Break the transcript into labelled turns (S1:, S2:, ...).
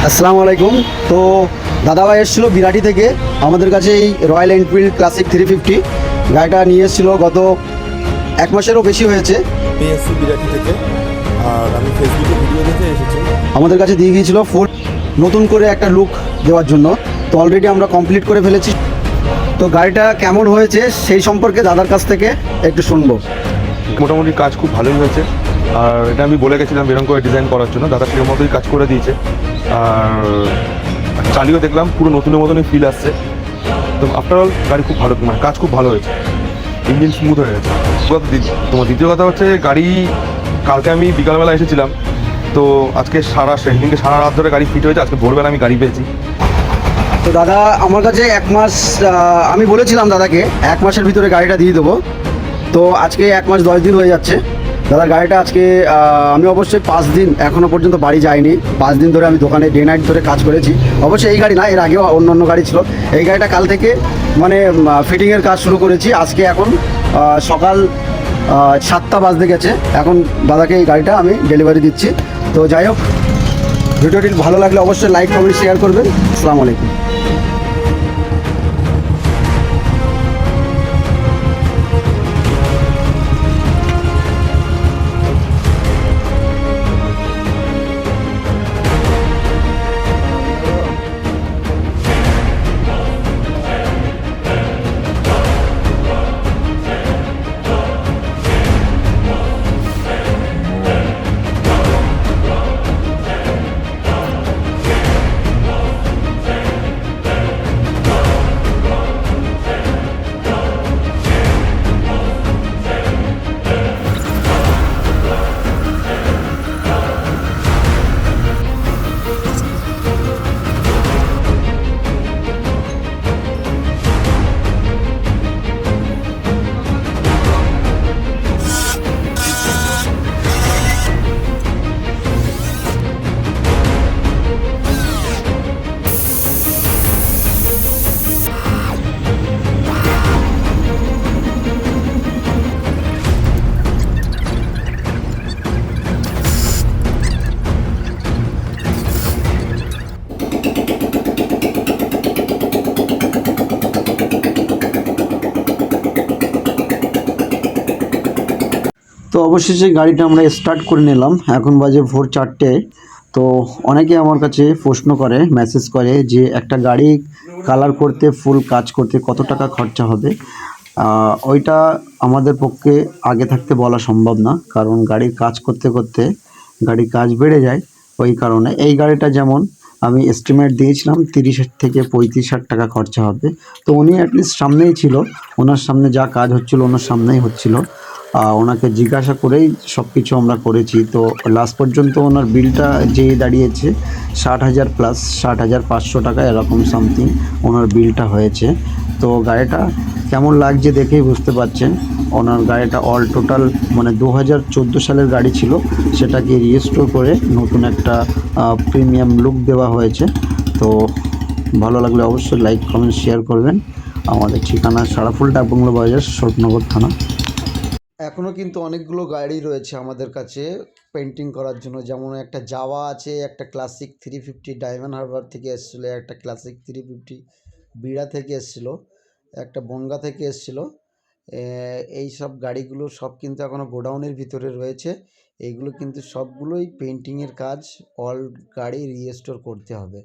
S1: আসসালামু আলাইকুম। তো দাদাভাই এসেছিলো বিরাটি থেকে আমাদের কাছে এই রয়্যাল এনফিল্ড ক্লাসিক 350 গাড়িটা নিয়ে এসেছিলো গত 1 মাসেরও বেশি হয়েছে
S2: পেয়েছি বিরাটি থেকে। আর আমি ফেসবুকে ভিডিও দেখে এসেছি।
S1: আমাদের কাছে দিয়ে গিয়েছিলো ফুল নতুন করে একটা লুক দেওয়ার জন্য। তো অলরেডি আমরা কমপ্লিট করে ফেলেছি। তো গাড়িটা কেমন হয়েছে সেই সম্পর্কে দাদার কাছ থেকে একটু শুনবো।
S3: মোটামুটি কাজ খুব ভালোই হয়েছে। আর এটা আমি বলে গেছিলাম এরকম করে ডিজাইন করার জন্য, দাদা সেরকম মতোই কাজ করে দিয়েছে। আর চালিয়েও দেখলাম পুরো নতুনের মতনই ফিল আসছে। তো আফটার অল গাড়ি খুব ভালো, মানে কাজ খুব ভালো হয়েছে, ইঞ্জিন স্মুথ হয়ে গেছে। তোমার দ্বিতীয় কথা হচ্ছে গাড়ি কালকে আমি বিকালবেলা এসেছিলাম, তো আজকে সেদিনকে সারা রাত ধরে গাড়ি ফিট হয়েছে, আজকে ভোরবেলা আমি গাড়ি পেয়েছি।
S1: তো দাদা আমার কাছে 1 মাস, আমি বলেছিলাম দাদাকে 1 মাসের ভিতরে গাড়িটা দিয়ে দেবো। তো আজকে 1 মাস 10 দিন হয়ে যাচ্ছে দাদার গাড়িটা। আজকে আমি অবশ্যই 5 দিন এখনও পর্যন্ত বাড়ি যাইনি। 5 দিন ধরে আমি দোকানে ডে নাইট ধরে কাজ করেছি। অবশ্যই এই গাড়ি না, এর আগেও অন্য অন্য গাড়ি ছিল। এই গাড়িটা কাল থেকে মানে ফিটিংয়ের কাজ শুরু করেছি। আজকে এখন সকাল 7টা বাজতে গেছে। এখন দাদাকে এই গাড়িটা আমি ডেলিভারি দিচ্ছি। তো যাই হোক, ভিডিওটি ভালো লাগলে অবশ্যই লাইক কমেন্ট শেয়ার করবেন। আসসালামু আলাইকুম। তো অবশেষে গাড়িটা আমরা স্টার্ট করে নিলাম। এখন বাজে ভোর 4টে। তো অনেকে আমার কাছে প্রশ্ন করে, মেসেজ করে যে একটা গাড়ি কালার করতে, ফুল কাজ করতে কত টাকা খরচা হবে। ওইটা আমাদের পক্ষে আগে থাকতে বলা সম্ভব না, কারণ গাড়ির কাজ করতে করতে গাড়ির কাজ বেড়ে যায়। ওই কারণে এই গাড়িটা যেমন আমি এস্টিমেট দিয়েছিলাম 30 থেকে 35,000 টাকা খরচা হবে। তো উনি অ্যাটলিস্ট সামনেই ছিল, ওনার সামনে যা কাজ হচ্ছিল ওনার সামনেই হচ্ছিল। ওনাকে জিজ্ঞাসা করেই সব কিছু আমরা করেছি। তো লাস্ট পর্যন্ত ওনার বিলটা যেই দাঁড়িয়েছে 60,000 প্লাস 60,500 টাকা এরকম সামথিং ওনার বিলটা হয়েছে। তো গাড়িটা কেমন লাগছে দেখেই বুঝতে পারছেন। ওনার গাড়িটা অল টোটাল মানে 2014 সালের গাড়ি ছিল, সেটাকে রিস্টোর করে নতুন একটা প্রিমিয়াম লুক দেওয়া হয়েছে। তো ভালো লাগলে অবশ্যই লাইক কমেন্ট শেয়ার করবেন। আমাদের ঠিকানা সারাফুল ডাকবাংলো বাজার, শরৎনগর থানা। এখনও কিন্তু অনেকগুলো গাড়ি রয়েছে আমাদের কাছে পেন্টিং করার জন্য। যেমন একটা জাভা আছে, একটা ক্লাসিক 350 ডায়মন্ড হারবার থেকে এসেছিলো, একটা ক্লাসিক 350 বিড়া থেকে এসেছিলো, একটা বনগা থেকে এসেছিলো। এই সব গাড়িগুলো সব কিন্তু এখনও গোডাউনের ভিতরে রয়েছে। এইগুলো কিন্তু সবগুলোই পেন্টিংয়ের কাজ, অল গাড়ি রিস্টোর করতে হবে।